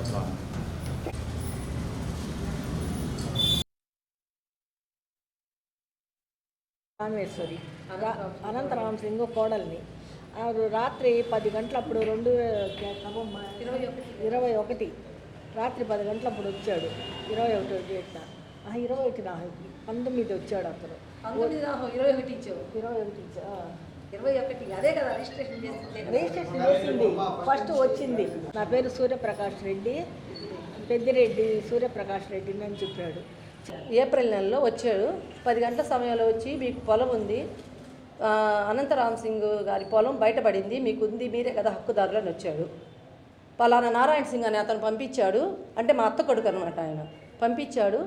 సంవత్సరాలు. రామేశ్వరి అనంతరామ సింగ్ కోడల్ని రాత్రి 10 గంటలప్పుడు 21 రాత్రి 10 గంటలప్పుడు వచ్చాడు. 21 డేట్న 19 వచ్చాడు అతను. 21 ఇచ్చావు. 21 అదే కదా రిజిస్ట్రేషన్ చేసింది. ఫస్ట్ వచ్చింది నా పేరు సూర్యప్రకాష్ రెడ్డి, పెద్దిరెడ్డి సూర్యప్రకాష్ రెడ్డి అని చెప్పాడు. ఏప్రిల్ నెలలో వచ్చాడు. 10 గంటల సమయంలో వచ్చి మీకు పొలం ఉంది, అనంతరామ్ సింగ్ గారి పొలం బయటపడింది, మీకు ఉంది, మీరే కదా హక్కుదారులు అని వచ్చాడు. పలానా నారాయణ సింగ్ అని అతను పంపించాడు, అంటే మా అత్త కొడుకు అనమాట, ఆయన పంపించాడు,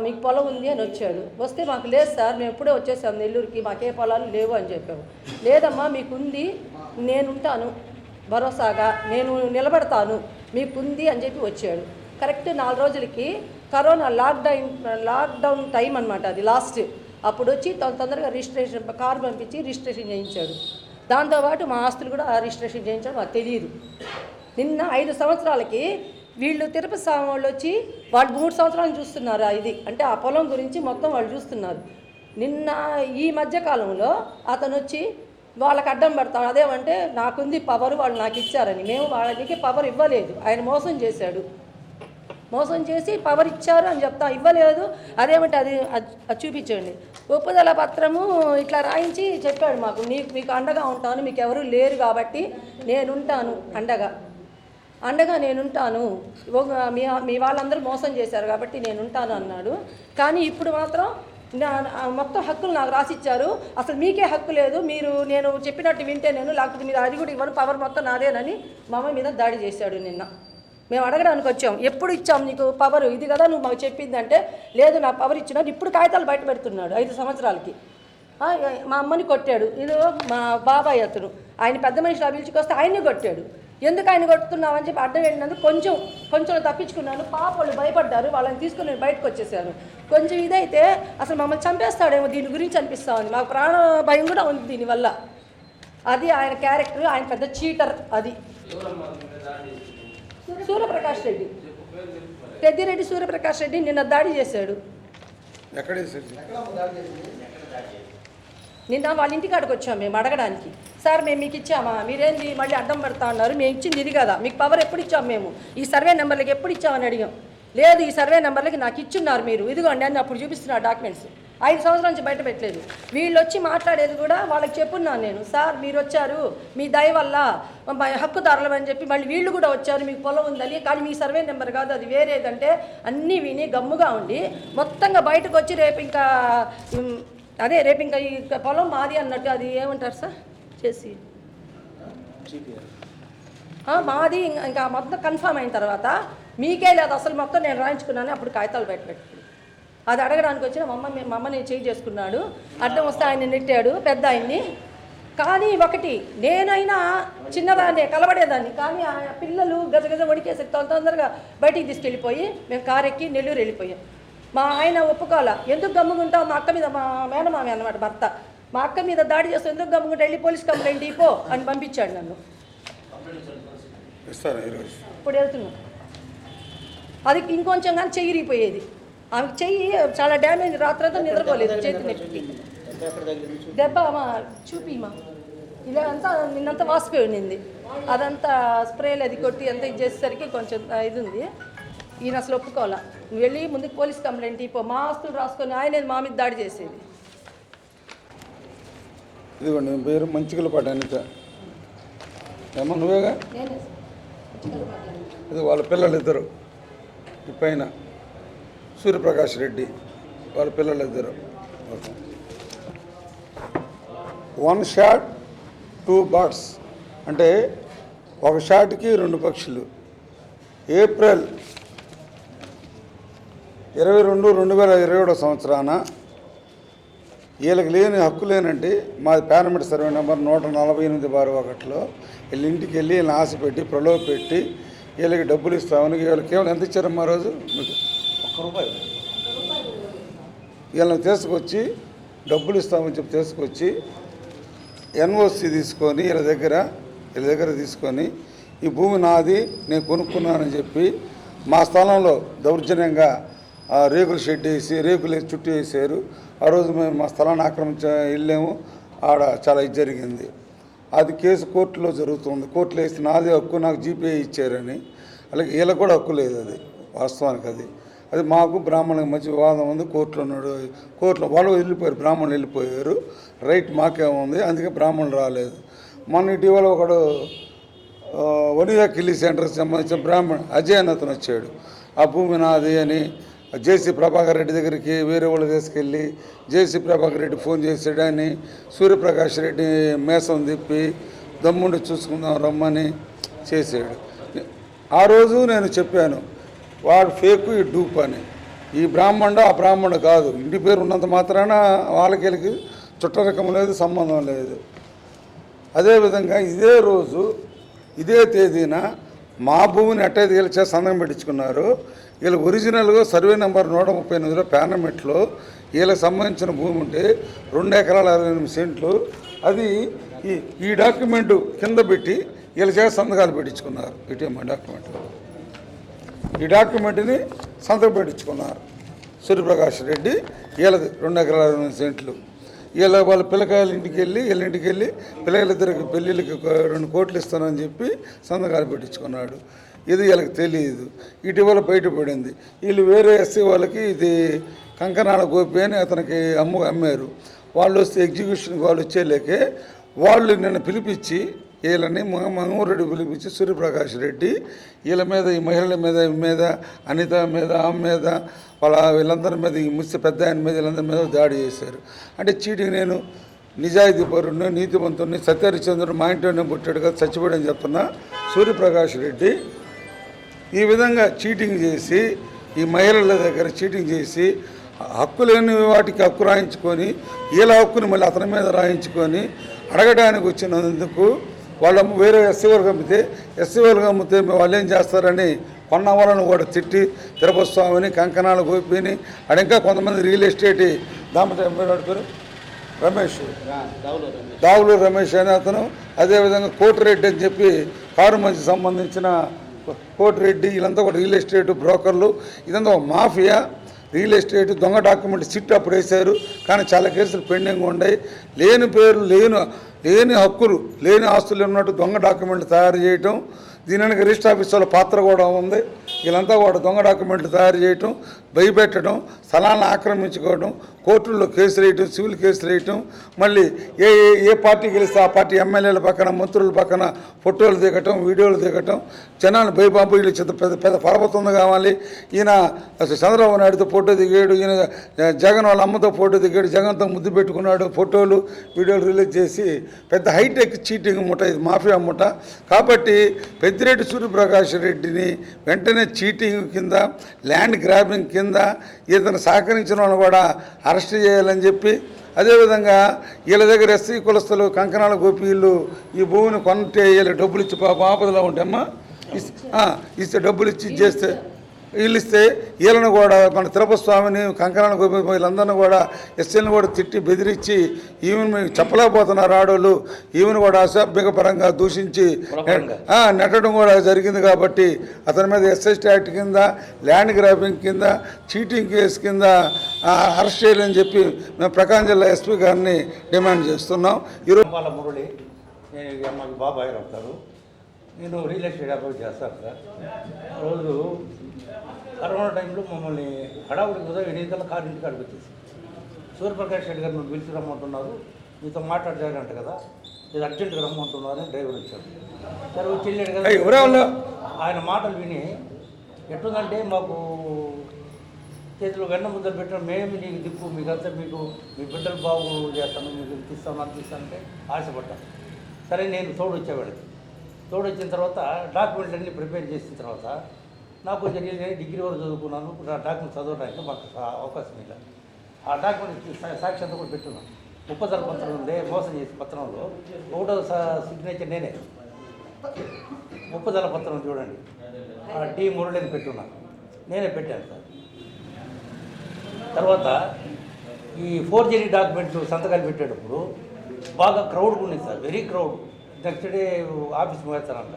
మీకు పొలం ఉంది అని వచ్చాడు. వస్తే మాకు లేదు సార్, మేము ఎప్పుడే వచ్చేసాము నెల్లూరుకి, మాకే పొలాలు లేవు అని చెప్పాము. లేదమ్మా మీకుంది, నేనుంటాను భరోసాగా, నేను నిలబడతాను, మీకుంది అని చెప్పి వచ్చాడు. కరెక్ట్ 4 రోజులకి కరోనా లాక్డౌన్ టైం అనమాట, అది లాస్ట్. అప్పుడు వచ్చి తొందరగా రిజిస్ట్రేషన్ కారు పంపించి రిజిస్ట్రేషన్ చేయించాడు. దాంతోపాటు మా ఆస్తులు కూడా రిజిస్ట్రేషన్ చేయించాడు, మాకు తెలియదు. నిన్న 5 సంవత్సరాలకి వీళ్ళు తిరుపతి స్వామి వాళ్ళు వచ్చి వాళ్ళు 3 సంవత్సరాలు చూస్తున్నారు. ఇది అంటే ఆ పొలం గురించి మొత్తం వాళ్ళు చూస్తున్నారు. నిన్న ఈ మధ్యకాలంలో అతను వచ్చి వాళ్ళకి అడ్డం పడతాడు. అదేమంటే నాకుంది పవర్, వాళ్ళు నాకు ఇచ్చారని. మేము వాళ్ళకి పవర్ ఇవ్వలేదు, ఆయన మోసం చేశాడు. మోసం చేసి పవర్ ఇచ్చారు అని చెప్తా, ఇవ్వలేదు. అదేమంటే అది చూపించండి. ఒప్పుదల పత్రము ఇట్లా రాయించి చెప్పాడు మాకు, మీకు అండగా ఉంటాను, మీకు ఎవరు లేరు కాబట్టి నేనుంటాను అండగా నేనుంటాను, మీ వాళ్ళందరూ మోసం చేశారు కాబట్టి నేనుంటాను అన్నాడు. కానీ ఇప్పుడు మాత్రం మొత్తం హక్కులు నాకు రాసిచ్చారు, అసలు మీకే హక్కు లేదు, నేను చెప్పినట్టు వింటే నేను, లేకపోతే మీరు అది కూడా ఇవ్వను, పవర్ మొత్తం నాదేనని మా అమ్మ మీద దాడి చేశాడు. నిన్న మేము అడగడానికి వచ్చాం, ఎప్పుడు ఇచ్చాం నీకు పవర్, ఇది కదా నువ్వు మాకు చెప్పిందంటే, లేదు నా పవర్ ఇచ్చినాడు. ఇప్పుడు కాగితాలు బయట పెడుతున్నాడు 5 సంవత్సరాలకి. మా అమ్మని కొట్టాడు. ఇది మా బాబాయ్ అతను, ఆయన పెద్ద మనిషిని పిలుచుకొస్తే ఆయన్ని కొట్టాడు. ఎందుకు ఆయన కొట్టుతున్నావు అని చెప్పి అడ్డం వెళ్ళినందుకు కొంచెం తప్పించుకున్నాను. పాపలు భయపడ్డారు, వాళ్ళని తీసుకుని నేను బయటకు వచ్చేసాను. కొంచెం ఇదైతే అసలు మమ్మల్ని చంపేస్తాడేమో దీని గురించి అనిపిస్తూ ఉంది, మాకు ప్రాణ భయం కూడా ఉంది దీనివల్ల. అది ఆయన క్యారెక్టర్, ఆయన పెద్ద చీటర్. అది సూర్యప్రకాష్ రెడ్డి, పెద్దిరెడ్డి సూర్యప్రకాష్ రెడ్డి నిన్న దాడి చేశాడు. నిన్న వాళ్ళ ఇంటికాడికి వచ్చాము మేము అడగడానికి. సార్ మేము మీకు ఇచ్చామా, మీరేంది మళ్ళీ అడ్డం పడతా ఉన్నారు, మేము ఇచ్చింది ఇది కదా, మీకు పవర్ ఎప్పుడు ఇచ్చాము, మేము ఈ సర్వే నెంబర్లకి ఎప్పుడు ఇచ్చామని అడిగాం. లేదు ఈ సర్వే నెంబర్లకి నాకు ఇచ్చున్నారు మీరు, ఇదిగోండి అని అప్పుడు చూపిస్తున్నారు డాక్యుమెంట్స్. 5 సంవత్సరాల నుంచి బయట పెట్టలేదు. వీళ్ళు వచ్చి మాట్లాడేది కూడా వాళ్ళకి చెప్పున్నాను నేను, సార్ మీరు వచ్చారు మీ దయ వల్ల హక్కుదారులు అని చెప్పి మళ్ళీ వీళ్ళు కూడా వచ్చారు, మీకు పొలం ఉందని, కానీ మీ సర్వే నెంబర్ కాదు అది వేరేదంటే అన్నీ విని గమ్ముగా ఉండి మొత్తంగా బయటకు వచ్చి రేపు ఇంకా ఈ పొలం మాది అన్నట్టు, అది ఏమంటారు సార్ చేసి మాది ఇంకా మొత్తం కన్ఫర్మ్ అయిన తర్వాత మీకే లేదు అసలు మొత్తం నేను రాయించుకున్నాను, అప్పుడు కాగితాలు బయటపెట్టాడు. అది అడగడానికి వచ్చిన మా అమ్మని చేంజ్ చేసుకున్నాడు. అడ్డం వస్తే ఆయన నెట్టాడు పెద్ద ఆయన్ని. కానీ ఒకటి, నేనైనా చిన్నదాన్ని కలబడేదాన్ని, కానీ ఆ పిల్లలు గజగజ వణికేసి తొందరగా బయటికి తీసుకెళ్ళిపోయి మేము కారు ఎక్కి నెల్లూరు వెళ్ళిపోయాం. మా ఆయన ఒప్పుకోవాలా, ఎందుకు గమ్ముకుంటావు, మా అక్క మీద, మా మేనమామి అన్నమాట భర్త, మా అక్క మీద దాడి చేస్తే ఎందుకు గమ్ముకుంటా, వెళ్ళి పోలీస్ కంప్లైంట్ ఇపో అని పంపించాడు నన్ను. ఇప్పుడు వెళ్తున్నాం. అది ఇంకొంచెం కానీ చెయ్యిరిగిపోయేది, ఆమెకు చెయ్యి చాలా డ్యామేజ్, రాత్రంతా నిద్రపోలేదు, చేతి నొప్పి దెబ్బ చూపిమా ఇలా అంతా నిన్నంతా వాసిపోయి ఉండింది. అదంతా స్ప్రేలు అది కొట్టి అంతా ఇది చేసేసరికి కొంచెం ఇది ఉంది. ఈయన అసలు ఒప్పుకోవాలా, నువ్వు వెళ్ళి ముందుకు పోలీస్ కంప్లైంట్ ఇపో, మా ఆస్తులు రాసుకొని ఆయన మా మీద దాడి చేసేది. ఇదిగోండి పేరు మంచికలపాటి అనిత, ఏమో నువ్వేగా, ఇది వాళ్ళ పిల్లలు ఇద్దరు, ఈ పైన సూర్యప్రకాష్ రెడ్డి వాళ్ళ పిల్లలు ఇద్దరు. 1 షాట్ 2 బర్డ్స్ అంటే ఒక షాట్కి 2 పక్షులు. ఏప్రిల్ 22, 2021 సంవత్సరాన వీళ్ళకి లేని హక్కు లేనంటే మాది పారామిడ్ సర్వే నెంబర్ 148/1లో వీళ్ళ ఇంటికి వెళ్ళి వీళ్ళని ఆశ పెట్టి ప్రలోభ పెట్టి వీళ్ళకి డబ్బులు ఇస్తామని, వీళ్ళకి కేవలం ఎంత ఇచ్చారమ్మా రోజు, మీకు ₹1. వీళ్ళని తీసుకొచ్చి డబ్బులు ఇస్తామని చెప్పి తీసుకొచ్చి ఎన్ఓసి తీసుకొని వీళ్ళ దగ్గర తీసుకొని ఈ భూమి నాది, నేను కొనుక్కున్నానని చెప్పి మా స్థలంలో దౌర్జన్యంగా రేకుల షెడ్ వేసి రేకులు చుట్టూ వేసారు. ఆ రోజు మేము మా స్థలాన్ని ఆక్రమించ వెళ్ళాము. ఆడ చాలా ఇది జరిగింది. అది కేసు కోర్టులో జరుగుతుంది. కోర్టులో వేసి నాదే హక్కు, నాకు జీపీఏ ఇచ్చారని. అలాగే వీళ్ళకి కూడా హక్కు లేదు. అది వాస్తవానికి అది మాకు బ్రాహ్మణులకు మధ్య వివాదం ఉంది. కోర్టులో వాళ్ళు వెళ్ళిపోయారు, బ్రాహ్మణులు వెళ్ళిపోయారు. రైట్ మాకేముంది, అందుకే బ్రాహ్మణులు రాలేదు. మొన్న ఇటీవల ఒకడు వనియా కిల్లీ సెంటర్కి సంబంధించిన బ్రాహ్మణ అజయ్ అని అతను వచ్చాడు. ఆ భూమి నాది అని జేసీ ప్రభాకర్ రెడ్డి దగ్గరికి వేరే వాళ్ళు తీసుకెళ్ళి జేసీ ప్రభాకర్ రెడ్డి ఫోన్ చేసాడని సూర్యప్రకాష్ రెడ్డి మేసం తిప్పి దమ్ముండి చూసుకుందాం రమ్మని చేసాడు. ఆ రోజు నేను చెప్పాను, వాడు ఫేకు, ఈ డూప్ అని. ఈ బ్రాహ్మణుడు ఆ బ్రాహ్మణుడు కాదు. ఇంటి పేరు ఉన్నంత మాత్రాన వాళ్ళకి చుట్టరకం లేదు, సంబంధం లేదు. అదేవిధంగా ఇదే రోజు ఇదే తేదీన మా భూమిని ఎట్టయితే వీళ్ళు చేసి సంతకం పెట్టించుకున్నారు. వీళ్ళు ఒరిజినల్గా సర్వే నెంబర్ 138లో పార్లమెంట్లో వీళ్ళకి సంబంధించిన భూమి ఉంటే 2 ఎకరాల 68 సెంట్లు. అది ఈ డాక్యుమెంటు కింద పెట్టి వీళ్ళ చేసి సంతకాలు పెట్టించుకున్నారు. ఇటీఎం డాక్యుమెంట్, ఈ డాక్యుమెంట్ని సంతకం పెట్టించుకున్నారు. సూర్యప్రకాష్ రెడ్డి వీళ్ళది 2 ఎకరాల 68 సెంట్లు. వీళ్ళ వాళ్ళ పిల్లకాయల ఇంటికి వెళ్ళి పిల్లకాయలిద్దరికి పెళ్ళిళ్ళకి 2 కోట్లు ఇస్తానని చెప్పి సంతకాలు పెట్టించుకున్నాడు. ఇది వీళ్ళకి తెలియదు. ఇటీవల బయటపడింది. వీళ్ళు వేరే ఎస్సీ వాళ్ళకి ఇది కంకనాల గోపి అని అతనికి అమ్మారు. వాళ్ళు వస్తే ఎగ్జిక్యూషన్కి వాళ్ళు వచ్చేలేకే వాళ్ళు నిన్న పిలిపించి వీళ్ళని మహమూరెడ్డి పిలిపించి సూర్యప్రకాష్ రెడ్డి వీళ్ళ మీద, ఈ మహిళల మీద అనిత మీద, ఆమె మీద, వీళ్ళందరి మీద, ఈ ముస్సి పెద్ద ఆయన మీద, వీళ్ళందరి మీద దాడి చేశారు. అంటే చీటింగ్. నేను నిజాయితీ పరుడిని, నీతివంతుడిని, సత్యహరిచంద్రుడు మా ఇంట్లోనే పుట్టాడు కదా, చచ్చిపోయాడని చెప్తున్నా. సూర్యప్రకాష్ రెడ్డి ఈ విధంగా చీటింగ్ చేసి, ఈ మహిళల దగ్గర చీటింగ్ చేసి, హక్కు లేని వాటికి హక్కు రాయించుకొని వీళ్ళ హక్కుని మళ్ళీ అతని మీద రాయించుకొని అడగడానికి వచ్చినందుకు వాళ్ళు వేరే ఎస్సీ వాళ్ళకి అమ్మితే వాళ్ళు ఏం చేస్తారని కొన్న వాళ్ళను కూడా తిట్టి తిరుపతి స్వామిని, కంకణాల గోపిని, ఇంకా కొంతమంది రియల్ ఎస్టేట్ పేరు రమేష్, దావులూరు రమేష్ అనే అతను, అదేవిధంగా కోటిరెడ్డి అని చెప్పి కారు మంచి సంబంధించిన కోటిరెడ్డి, వీళ్ళంతా కూడా రియల్ ఎస్టేట్ బ్రోకర్లు. ఇదంతా ఒక మాఫియా. రియల్ ఎస్టేట్ దొంగ డాక్యుమెంట్ సిట్ అప్పుడు వేశారు, కానీ చాలా కేసులు పెండింగ్ ఉన్నాయి. లేని పేర్లు, లేని హక్కులు, లేని ఆస్తులు ఉన్నట్టు దొంగ డాక్యుమెంట్లు తయారు చేయటం. దీనికి రిజిస్టర్ ఆఫీస్ వాళ్ళ పాత్ర కూడా ఉంది. వీళ్ళంతా కూడా దొంగ డాక్యుమెంట్లు తయారు చేయటం, భయపెట్టడం, స్థలాలను ఆక్రమించుకోవడం, కోర్టుల్లో కేసులు వేయటం, సివిల్ కేసులు వేయటం. మళ్ళీ ఏ పార్టీ గెలిస్తే ఆ పార్టీ ఎమ్మెల్యేల పక్కన, మంత్రుల పక్కన ఫోటోలు దిగటం, వీడియోలు దిగటం, జనాలు భయబాబు వీళ్ళు పెద్ద పర్వతం కావాలి, ఈయన చంద్రబాబు నాయుడుతో ఫోటో దిగాడు, ఈయన జగన్ వాళ్ళ అమ్మతో ఫోటో దిగాడు, జగన్తో ముద్దు పెట్టుకున్నాడు, ఫోటోలు వీడియోలు రిలీజ్ చేసి పెద్ద హైటెక్ చీటింగ్ ముఠ, ఇది మాఫియా ముఠ. కాబట్టి పెద్దిరెడ్డి సూర్యప్రకాష్ రెడ్డిని వెంటనే చీటింగ్ కింద, ల్యాండ్ గ్రాబింగ్ కింద ఇతను సహకరించిన వాళ్ళు కూడా అరెస్ట్ చేయాలని చెప్పి, అదేవిధంగా వీళ్ళ దగ్గర ఎస్సీ కులస్తులు కంకణాల గోపీలు ఈ భూమిని కొంటే వీళ్ళు డబ్బులు ఇచ్చి ఆపదలో ఉంటేమ్మా ఇస్తే డబ్బులు ఇచ్చి చేస్తే వీళ్ళు ఇస్తే వీళ్ళని కూడా మన తిరుపతి స్వామిని, కంకణాల గోపి వీళ్ళందరినీ కూడా ఎస్సీలను కూడా తిట్టి బెదిరించి ఈమెను మీకు చెప్పలేకపోతున్నారు ఆడోళ్ళు. ఈమెను కూడా అసభ్యపరంగా దూషించి నెట్టడం కూడా జరిగింది. కాబట్టి అతని మీద ఎస్ఎస్టీ యాక్ట్ కింద, ల్యాండ్ గ్రాబింగ్ కింద, చీటింగ్ కేసు కింద అరెస్ట్ చేయాలని చెప్పి మేము ప్రకాశం జిల్లా ఎస్పీ గారిని డిమాండ్ చేస్తున్నాం. ఈరోజు మురళి, నేను మాకు బాబాయ్ అవుతారు. నేను రియల్ ఎస్టేట్ వ్యాపారం చేస్తాను సార్. రోజు కరోనా టైంలో మమ్మల్ని హడావుడికి ఉదయం 8 గంటల కారు ఇంటికి అడిగొచ్చేసి సూర్యప్రకాష్ రెడ్డి గారు నువ్వు పిలిచి రమ్మంటున్నారు, మీతో మాట్లాడారంట కదా, ఇది అర్జెంటుగా రమ్మంటున్నారు అని డ్రైవర్ వచ్చాడు. సరే వచ్చి వెళ్ళాడు కదా. ఆయన మాటలు విని ఎట్లుందంటే మాకు చేతిలో వెన్న ముద్దలు పెట్టడం, మేము నీకు దిక్కు, మీకంతా మీకు మీ బిడ్డలు బాగు చేస్తాను, మీకు తీస్తాను అంటే ఆశపడ్డాను. సరే నేను తోడొచ్చేవాడికి. తోడొచ్చిన తర్వాత డాక్యుమెంట్లు అన్నీ ప్రిపేర్ చేసిన తర్వాత నాకు కొంచెం నేను డిగ్రీ వరకు చదువుకున్నాను, డాక్యుమెంట్ చదవడానికి మాకు అవకాశం ಇಲ್ಲ. ఆ డాక్యుమెంట్ సాక్షి అంతా కూడా పెట్టున్నాను. 30 సార్లు పత్రం ఉందే మోసం చేసి పత్రంలో 1వ సిగ్నేచర్ నేనే. 30 సార్ల పత్రం చూడండి, డి మురళిని పెట్టున్నాను, నేనే పెట్టాను సార్. తర్వాత ఈ ఫోర్జరీ డాక్యుమెంట్ సంతకాలు పెట్టేటప్పుడు బాగా క్రౌడ్గా ఉంది sir, very crowd. Next day ఆఫీస్కి వెళ్తానంట.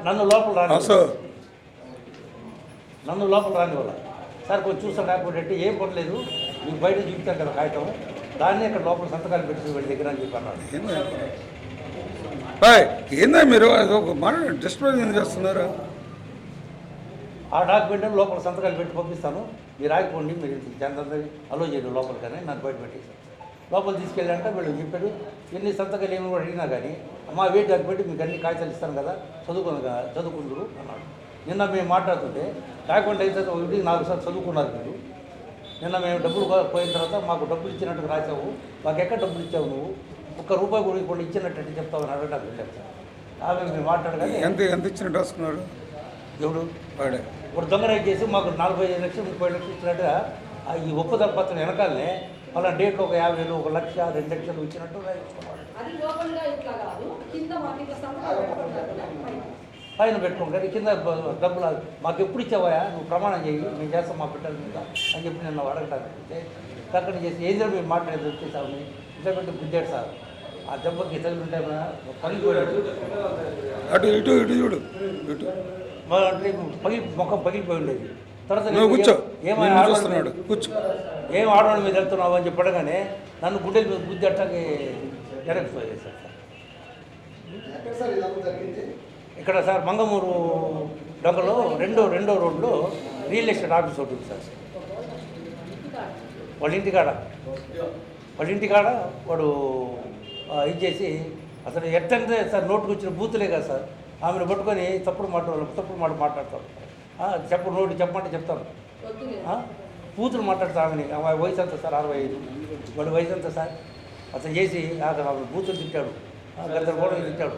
నన్ను లోపల రాని అసలు నన్ను లోపల రాని వాళ్ళ సార్ కొంచెం చూసాను లేకపోతే ఏం పర్లేదు మీకు బయట చూపుతాను కదా కాగితం దాన్ని ఇక్కడ లోపల సంతకాలు పెట్టి వీళ్ళ దగ్గర అని చెప్పి అన్నాడు. ఏందా మీరు అది ఒక మాట డిస్ప్లే ఎందుకు చేస్తున్నారు? ఆ డాక్యుమెంట్ లోపల సంతకాలు పెట్టి పంపిస్తాను, మీరు ఆగిపోండి, మీరు జనందరి అలో చేయడం లోపల కానీ నన్ను బయట పెట్టేశారు. లోపల తీసుకెళ్ళాలంటే వీళ్ళు చెప్పారు ఎన్ని సంతకాలు ఏమి కూడా అడిగినా కానీ మా వెయిట్ డాక్యుమెంట్ మీకు అన్ని కాగితాలు ఇస్తాను కదా చదువుకుందరు అన్నాడు. నిన్న మేము మాట్లాడుతుంటే డాక్యుమెంట్ అయిన తర్వాత 1-4 సార్లు చదువుకున్నారు మీరు. నిన్న మేము డబ్బులు పోయిన తర్వాత మాకు డబ్బులు ఇచ్చినట్టు రాసావు, మాకు ఎక్కడ డబ్బులు ఇచ్చావు నువ్వు, ₹1 కూడా ఇప్పుడు ఇచ్చినట్టు చెప్తావు అని అడగడానికి వెళ్ళాను సార్. ఆమె మీరు మాట్లాడగానే ఎంత ఇచ్చినట్టు రాసుకున్నారు? ఎవడు వాడే ఇప్పుడు దొంగ రైట్ చేసి మాకు 45 లక్షలు 30 లక్షలు ఇచ్చినట్టుగా ఈ ఒప్పుదల పత్రం వెనకాలనే అలా డేట్లో ఒక 50,000 1 లక్ష 2 లక్షలు ఇచ్చినట్టు రాయించుకున్నాడు. అది లోపలగా ఇట్లా కాదు, కింద మాకు ఇట్లా సంతకాలు పెట్టుకుంటారు కదా, పైన. పైన పెట్టుకుంటారు కింద డబ్బులు మాకు ఎప్పుడు ఇచ్చావా నువ్వు ప్రమాణం చేయి మేము చేస్తాం మా బిడ్డల మీద అని చెప్పి నిన్న అడగటానికి అక్కడ చేసి ఏదో మేము మాట్లాడేది వచ్చేసామని ఇట్లా పెట్టి గుద్దాడు సార్. ఆ దెబ్బకి ఇతరులు ఉంటే పగిలిపోయాడు. అటు ఇటు ఇటు చూడు ఇటు అంటే ముఖం పగిలిపోయి ఉండేది. తర్వాత నువ్వు కూర్చో, ఏమైనా చూస్తున్నాడు కూర్చో, ఏం ఆడవాళ్ళ మీద వెళ్తున్నావు అని చెప్పడగానే నన్ను గుడ్డల మీద గుద్ది అట్టాకి వెనక్కి పోయేసారు సార్. ఇక్కడ సార్ మంగమూరు డొంకలో రెండో రోడ్లో రియల్ ఎస్టేట్ ఆఫీస్ ఒకటి ఉంది సార్. వాళ్ళ ఇంటికాడ వాడు ఇది చేసి అసలు ఎట్టంటే సార్ నోటుకు వచ్చిన బూతులే కదా సార్. ఆమెను పట్టుకొని తప్పుడు మాట మాట్లాడతాడు. చెప్పమంటే చెప్తాను. కూతురు మాట్లాడతా ఆమెని. ఆమె వయసు ఎంత సార్? 65. వాడి వయసు ఎంత సార్? అసలు చేసి ఆమె బూతులు తిట్టాడు, గందరగోళం తిట్టాడు.